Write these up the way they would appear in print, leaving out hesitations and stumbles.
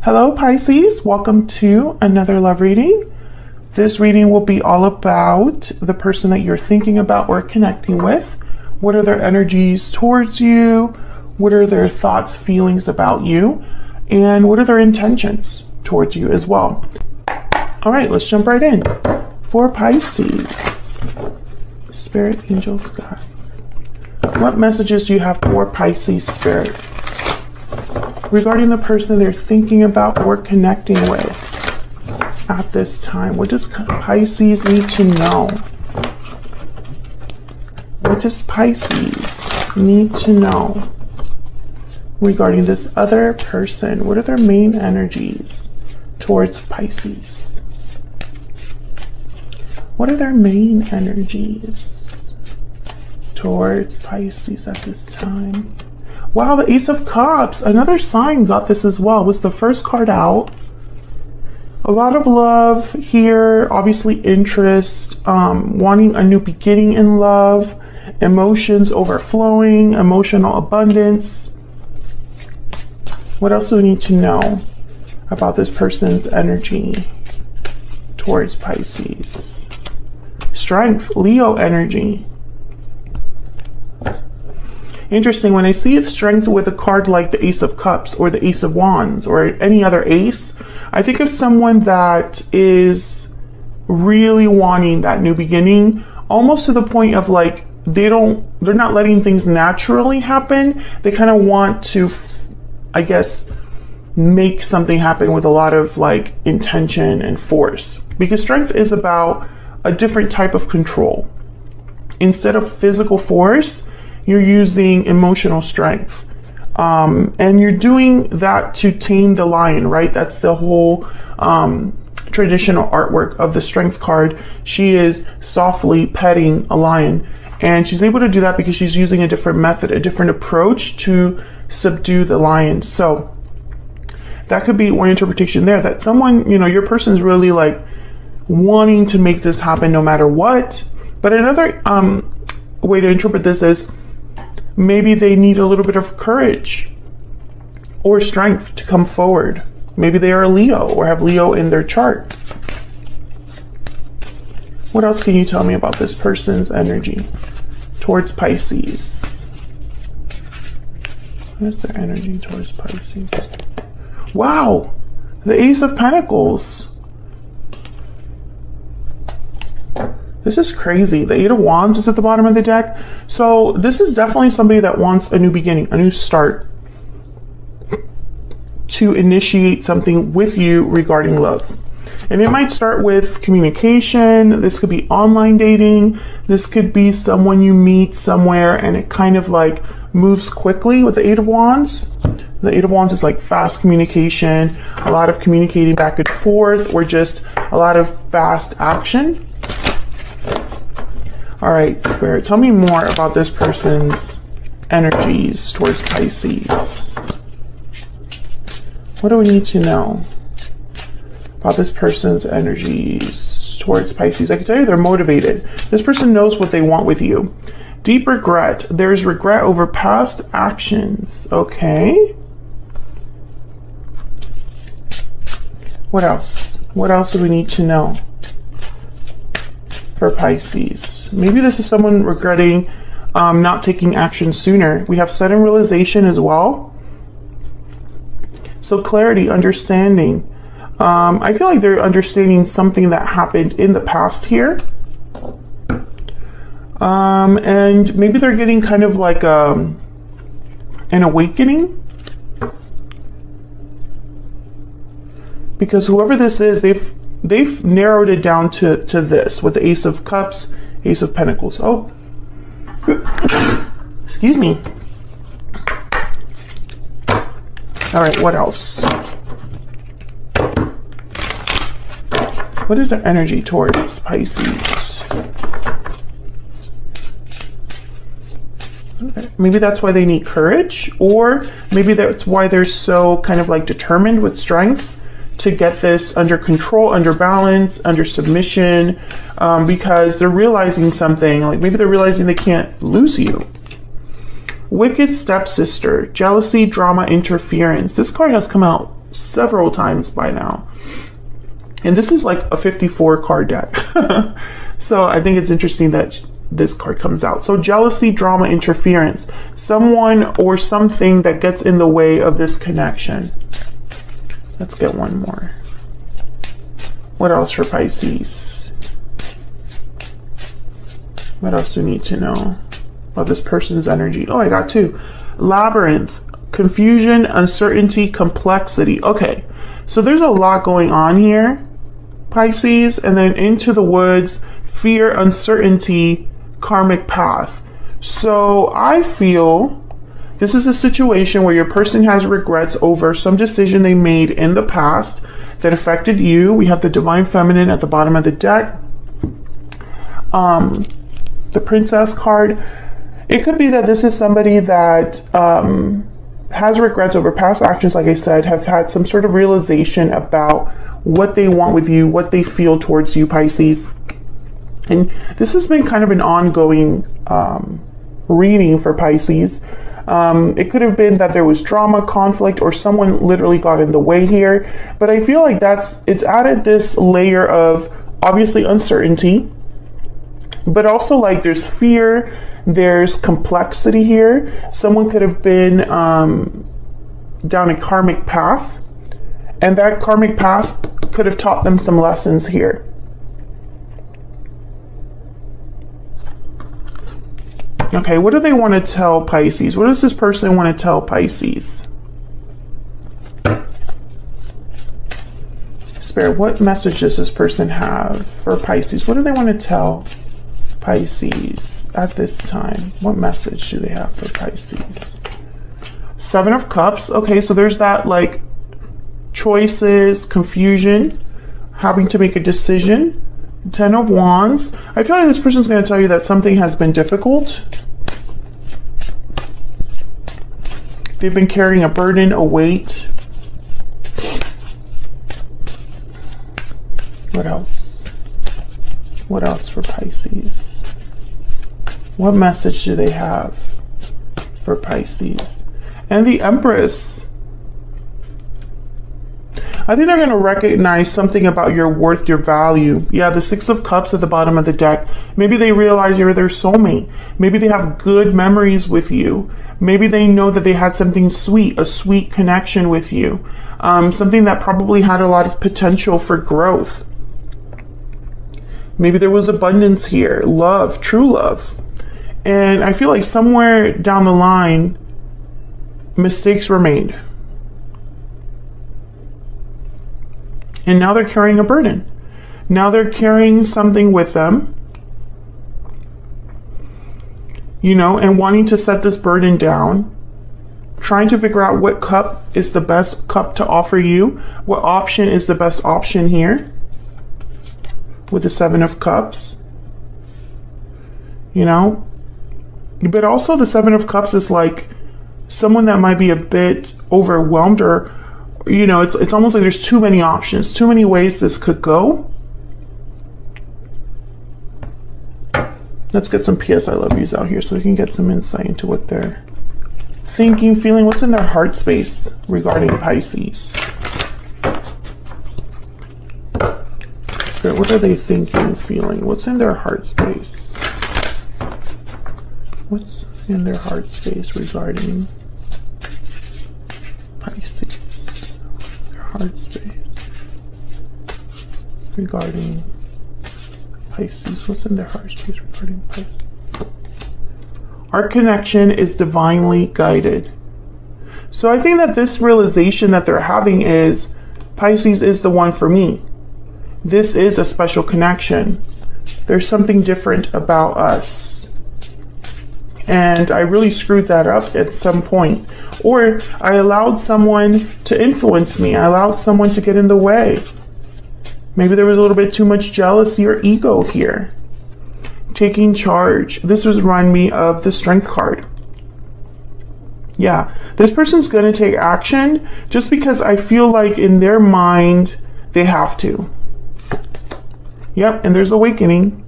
Hello Pisces, welcome to another love reading. This reading will be all about the person that you're thinking about or connecting with. What are their energies towards you? What are their thoughts, feelings about you? And what are their intentions towards you as well? All right, let's jump right in. For Pisces, Spirit, Angels, Guides. What messages do you have for Pisces Spirit regarding the person they're thinking about or connecting with at this time? What does Pisces need to know? What does Pisces need to know regarding this other person? What are their main energies towards Pisces? What are their main energies towards Pisces at this time? Wow, the Ace of Cups, another sign got this as well. Was the first card out. A lot of love here, obviously interest, wanting a new beginning in love, emotions overflowing, emotional abundance. What else do we need to know about this person's energy towards Pisces? Strength, Leo energy. Interesting, when I see strength with a card like the Ace of Cups or the Ace of Wands or any other ace, I think of someone that is really wanting that new beginning, almost to the point of like they're not letting things naturally happen. They kind of want to, I guess, make something happen with a lot of like intention and force, because strength is about a different type of control. Instead of physical force, you're using emotional strength. And you're doing that to tame the lion, right? That's the whole traditional artwork of the strength card. She is softly petting a lion. And she's able to do that because she's using a different method, a different approach to subdue the lion. So that could be one interpretation there, that someone, your person's really like wanting to make this happen no matter what. But another way to interpret this is maybe they need a little bit of courage or strength to come forward. Maybe they are a Leo or have Leo in their chart. What else can you tell me about this person's energy towards Pisces? What is their energy towards Pisces? Wow, the Ace of Pentacles. This is crazy. The Eight of Wands is at the bottom of the deck. So this is definitely somebody that wants a new beginning, a new start, to initiate something with you regarding love. And it might start with communication. This could be online dating. This could be someone you meet somewhere and it kind of like moves quickly with the Eight of Wands. The Eight of Wands is like fast communication, a lot of communicating back and forth, or just a lot of fast action. All right, Spirit, tell me more about this person's energies towards Pisces. What do we need to know about this person's energies towards Pisces? I can tell you they're motivated. This person knows what they want with you. Deep regret. There's regret over past actions. Okay. What else? What else do we need to know for Pisces? Maybe this is someone regretting not taking action sooner. We have sudden realization as well. So clarity, understanding. I feel like they're understanding something that happened in the past here. And maybe they're getting kind of like an awakening. Because whoever this is, they've narrowed it down to this with the Ace of Cups, Ace of Pentacles. Oh, excuse me. All right, what else? What is their energy towards Pisces? Okay. Maybe that's why they need courage, or maybe that's why they're so kind of like determined with strength to get this under control, under balance, under submission, because they're realizing something, like maybe they're realizing they can't lose you. Wicked stepsister, jealousy, drama, interference. This card has come out several times by now. And this is like a 54 card deck. So I think it's interesting that this card comes out. So jealousy, drama, interference. Someone or something that gets in the way of this connection. Let's get one more. What else for Pisces? What else do we need to know about this person's energy? Oh, I got two. Labyrinth, confusion, uncertainty, complexity. Okay, so there's a lot going on here, Pisces. And then into the woods, fear, uncertainty, karmic path. So I feel this is a situation where your person has regrets over some decision they made in the past that affected you. We have the divine feminine at the bottom of the deck. The princess card. It could be that this is somebody that has regrets over past actions, like I said, have had some sort of realization about what they want with you, what they feel towards you, Pisces. And this has been kind of an ongoing reading for Pisces. It could have been that there was drama, conflict, or someone literally got in the way here. But I feel like it's added this layer of obviously uncertainty, but also like there's fear, there's complexity here. Someone could have been down a karmic path, and that karmic path could have taught them some lessons here. Okay, what do they want to tell Pisces? What does this person want to tell Pisces? Spirit, what message does this person have for Pisces? What do they want to tell Pisces at this time? What message do they have for Pisces? Seven of Cups. Okay, so there's that like choices, confusion, having to make a decision. 10 of Wands. I feel like this person's going to tell you that something has been difficult. They've been carrying a burden, a weight. What else? What else for Pisces? What message do they have for Pisces? And the Empress. I think they're going to recognize something about your worth, your value. Yeah, the Six of Cups at the bottom of the deck. Maybe they realize you're their soulmate. Maybe they have good memories with you. Maybe they know that they had something sweet, a sweet connection with you. Something that probably had a lot of potential for growth. Maybe there was abundance here, love, true love. And I feel like somewhere down the line, mistakes were made. And now they're carrying a burden. Now they're carrying something with them, you know, and wanting to set this burden down, trying to figure out what cup is the best cup to offer you, what option is the best option here with the Seven of Cups, you know. But also the Seven of Cups is like someone that might be a bit overwhelmed, or you know, it's almost like there's too many options, too many ways this could go. Let's get some PS I love yous out here so we can get some insight into what they're thinking, feeling, what's in their heart space regarding Pisces. Spirit, what are they thinking, feeling? What's in their heart space? What's in their heart space regarding Pisces? Heart space regarding Pisces. What's in their heart space regarding Pisces? Our connection is divinely guided. So I think that this realization that they're having is Pisces is the one for me. This is a special connection. There's something different about us. And I really screwed that up at some point. Or I allowed someone to influence me. I allowed someone to get in the way. Maybe there was a little bit too much jealousy or ego here. Taking charge. This was remind me of the Strength card. Yeah, this person's going to take action just because I feel like in their mind they have to. Yep, and there's awakening.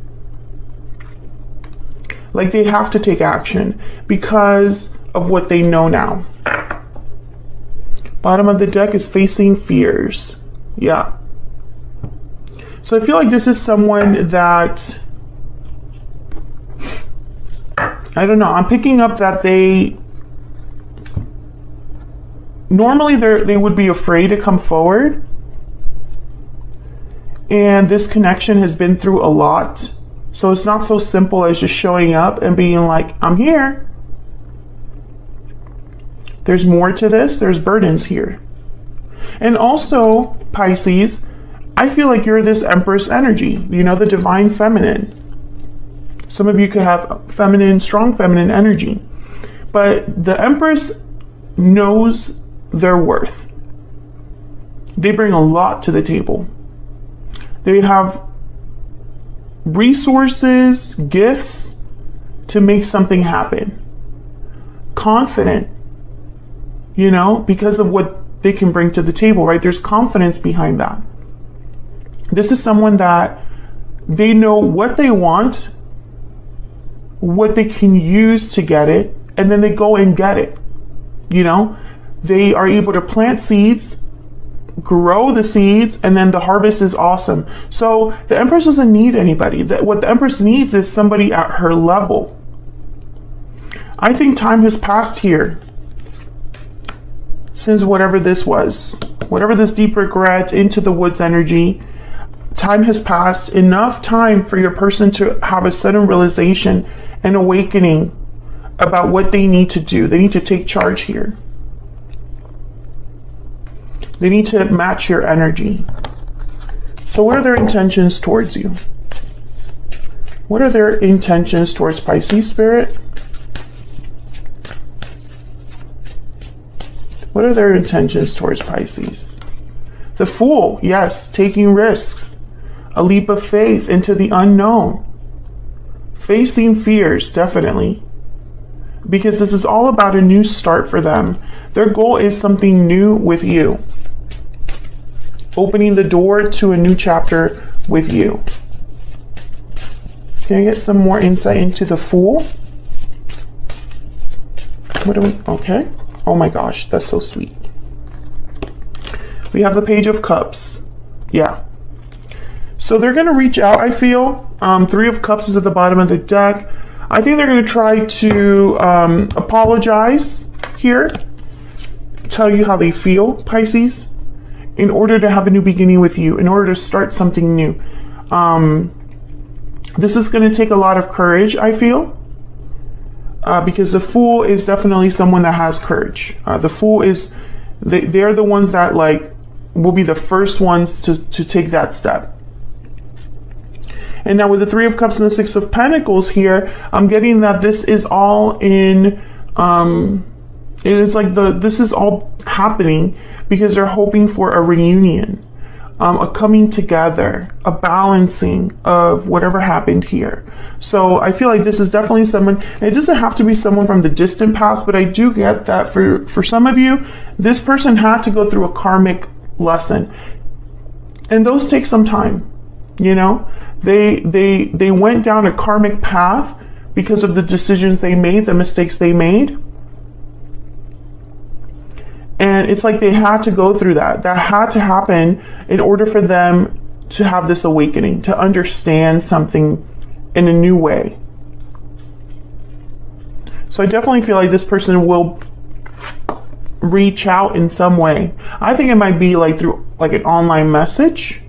Like they have to take action because of what they know now. Bottom of the deck is facing fears. Yeah. So I feel like this is someone that, I don't know, I'm picking up that normally they would be afraid to come forward. And this connection has been through a lot. So it's not so simple as just showing up and being like, I'm here. There's more to this. There's burdens here. And also, Pisces, I feel like you're this Empress energy, you know, the divine feminine. Some of you could have feminine, strong feminine energy. But the Empress knows their worth. They bring a lot to the table. They have resources, gifts to make something happen. Confident, you know, because of what they can bring to the table, right? There's confidence behind that. This is someone that they know what they want, what they can use to get it, and then they go and get it. You know, they are able to plant seeds, grow the seeds, and then the harvest is awesome. So the Empress doesn't need anybody. What the Empress needs is somebody at her level. I think time has passed here since whatever this was, whatever this deep regret, into the woods energy. Time has passed, enough time for your person to have a sudden realization and awakening about what they need to do. They need to take charge here. They need to match your energy. So what are their intentions towards you? What are their intentions towards Pisces, Spirit? What are their intentions towards Pisces? The Fool, yes, taking risks. A leap of faith into the unknown. Facing fears, definitely. Because this is all about a new start for them. Their goal is something new with you. Opening the door to a new chapter with you. Can I get some more insight into the Fool? What do we, okay. Oh my gosh, that's so sweet. We have the Page of Cups. Yeah. So they're going to reach out, I feel. Three of Cups is at the bottom of the deck. I think they're going to try to apologize here. Tell you how they feel, Pisces, in order to have a new beginning with you, in order to start something new. This is going to take a lot of courage, I feel. Because the Fool is definitely someone that has courage. The Fool is, they're the ones that like will be the first ones to take that step. And now with the Three of Cups and the Six of Pentacles here, I'm getting that this is all in, it is like this is all happening because they're hoping for a reunion, a coming together, a balancing of whatever happened here. So I feel like this is definitely someone, and it doesn't have to be someone from the distant past, but I do get that for some of you, this person had to go through a karmic lesson. And those take some time, you know? They went down a karmic path because of the decisions they made, the mistakes they made. And it's like they had to go through that. That had to happen in order for them to have this awakening, to understand something in a new way. So I definitely feel like this person will reach out in some way. I think it might be like through like an online message.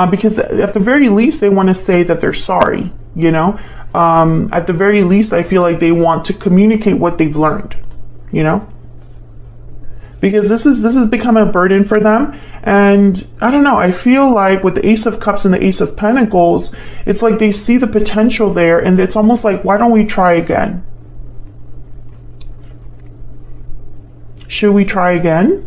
Because at the very least, they want to say that they're sorry, you know? At the very least, I feel like they want to communicate what they've learned, you know? Because this has become a burden for them. And I don't know, I feel like with the Ace of Cups and the Ace of Pentacles, it's like they see the potential there, and it's almost like, why don't we try again? Should we try again?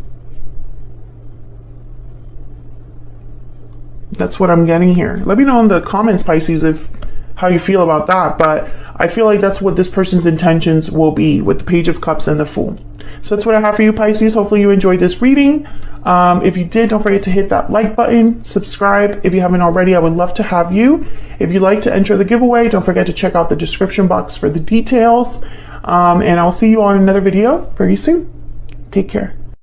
That's what I'm getting here. Let me know in the comments, Pisces, how you feel about that. But I feel like that's what this person's intentions will be with the Page of Cups and the Fool. So that's what I have for you, Pisces. Hopefully you enjoyed this reading. If you did, don't forget to hit that like button, subscribe. If you haven't already, I would love to have you. If you'd like to enter the giveaway, don't forget to check out the description box for the details. And I'll see you on another video very soon. Take care.